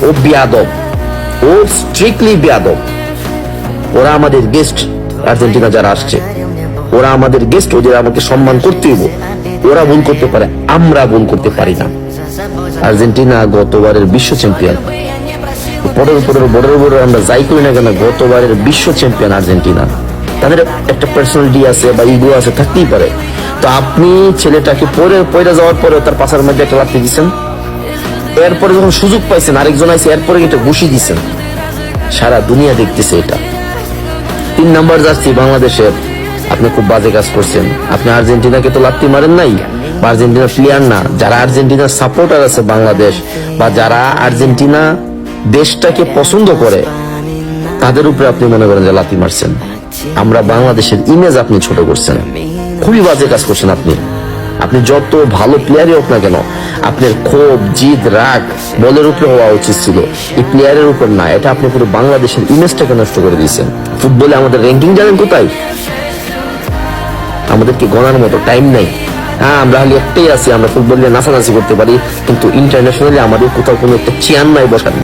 ও বিয়াদব, ও স্ট্রিক্টলি বিয়াদব। ওরা আমাদের গেস্ট, আর্জেন্টিনা যারা আসছে ওরা আমাদের গেস্ট, ওদের আমাকে সম্মান করতে হইব। ওরা ভুল করতে পারে, আমরা ভুল করতে পারি না। আর্জেন্টিনা গতবারের বিশ্ব চ্যাম্পিয়ন, বড় আমরা যাই করি না কেন, গতবারের বিশ্ব চ্যাম্পিয়ন আর্জেন্টিনা। তাদের একটা পার্সোনালিটি আছে বা ইগো আছে, থাকতেই পারে। তো আপনি ছেলেটাকে পরে যাওয়ার পরে তার পাশার মধ্যে একটা লাথি দিচ্ছেন, এরপরে যখন সুযোগ পাইছেন আরেকজন আইসে, এরপরে এটা ঘুষি দিচ্ছেন। সারা দুনিয়া দেখতেছে এটা। 3 নাম্বার জার্সি বাংলাদেশের, আপনি খুব বাজে কাজ করছেন। আপনি আর্জেন্টিনাকে তো লাত্তি মারেন নাই, বা আর্জেন্টিনার প্লেয়ার না, যারা আর্জেন্টিনার সাপোর্টার আছে বাংলাদেশ, বা যারা আর্জেন্টিনা দেশটাকে পছন্দ করে, তাদের উপরে আপনি মনে করেন যে লাথি মারছেন। আমরা বাংলাদেশের ইমেজ আপনি ছোট করছেন, খুবই বাজে কাজ করছেন আপনি। আপনি যত ভালো প্লেয়ারই হোক না কেন, আপনার ক্ষোভ, জিদ, রাগ বলের উপরে হওয়া উচিত ছিল, এই প্লেয়ারের উপর না। এটা আপনি পুরো বাংলাদেশের ইমেজটাকে নষ্ট করে দিয়েছেন। ফুটবলে আমাদের র্যাঙ্কিং জানেন কোথায়? আমাদেরকে গণার মতো টাইম নাই। হ্যাঁ, আমরা খালি একটাই আছি, আমরা ফুটবল নিয়ে নাচানাচি করতে পারি, কিন্তু ইন্টারন্যাশনালি আমাদের কোথাও কোনো একটা চেয়ার নাই বসার।